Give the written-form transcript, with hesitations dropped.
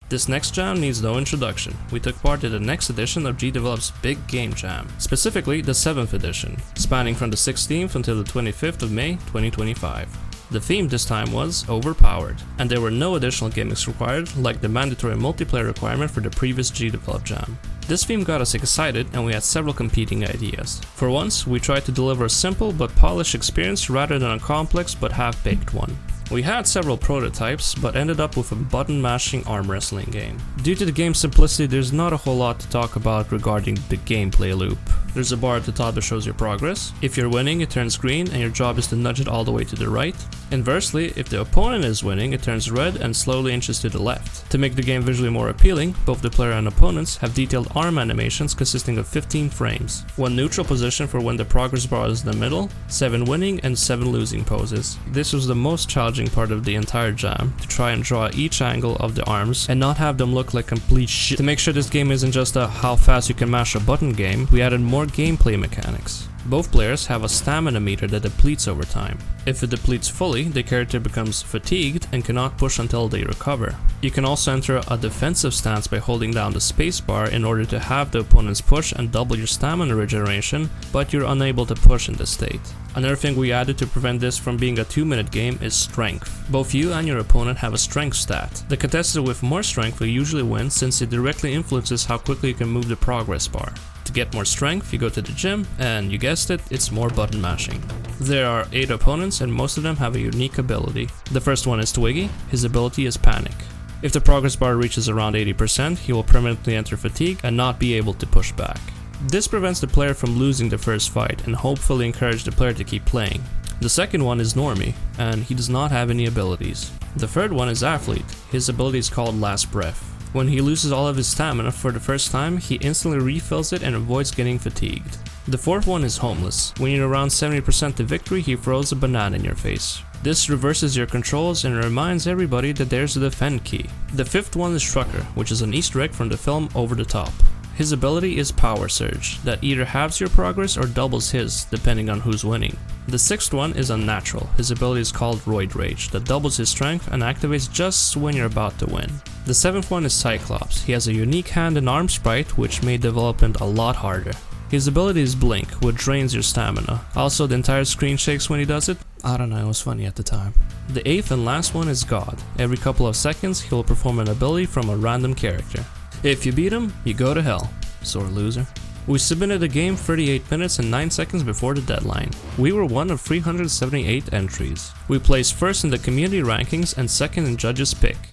This next jam needs no introduction. We took part in the next edition of gdevelop's big game jam, specifically the 7th edition, spanning from the 16th until the 25th of May 2025. The theme this time was overpowered, and there were no additional gimmicks required like the mandatory multiplayer requirement for the previous gdevelop jam. This theme got us excited and we had several competing ideas. For once, we tried to deliver a simple but polished experience rather than a complex but half-baked one. We had several prototypes, but ended up with a button-mashing arm wrestling game. Due to the game's simplicity, there's not a whole lot to talk about regarding the gameplay loop. There's a bar at the top that shows your progress. If you're winning, it turns green and your job is to nudge it all the way to the right. Inversely, if the opponent is winning, it turns red and slowly inches to the left. To make the game visually more appealing, both the player and opponents have detailed arm animations consisting of 15 frames. 1 neutral position for when the progress bar is in the middle, 7 winning and 7 losing poses. This was the most challenging part of the entire jam, to try and draw each angle of the arms and not have them look like complete shit. To make sure this game isn't just a how fast you can mash a button game, we added more gameplay mechanics. Both players have a stamina meter that depletes over time. If it depletes fully, the character becomes fatigued and cannot push until they recover. You can also enter a defensive stance by holding down the spacebar in order to have the opponents push and double your stamina regeneration, but you're unable to push in this state. Another thing we added to prevent this from being a 2-minute game is strength. Both you and your opponent have a strength stat. The contestant with more strength will usually win since it directly influences how quickly you can move the progress bar. To get more strength, you go to the gym, and you guessed it, it's more button mashing. There are 8 opponents and most of them have a unique ability. The first one is Twiggy. His ability is Panic. If the progress bar reaches around 80%, he will permanently enter fatigue and not be able to push back. This prevents the player from losing the first fight and hopefully encourages the player to keep playing. The second one is Normie, and he does not have any abilities. The third one is Athlete. His ability is called Last Breath. When he loses all of his stamina for the first time, he instantly refills it and avoids getting fatigued. The fourth one is Homeless. When you're around 70% to victory, he throws a banana in your face. This reverses your controls and reminds everybody that there's a defend key. The fifth one is Trucker, which is an Easter egg from the film Over the Top. His ability is Power Surge, that either halves your progress or doubles his, depending on who's winning. The sixth one is Unnatural. His ability is called Roid Rage, that doubles his strength and activates just when you're about to win. The seventh one is Cyclops. He has a unique hand and arm sprite, which made development a lot harder. His ability is Blink, which drains your stamina. Also, the entire screen shakes when he does it. I don't know, it was funny at the time. The eighth and last one is God. Every couple of seconds, he will perform an ability from a random character. If you beat him, you go to hell. Sore loser. We submitted the game 38 minutes and 9 seconds before the deadline. We were one of 378 entries. We placed first in the community rankings and second in judges' pick.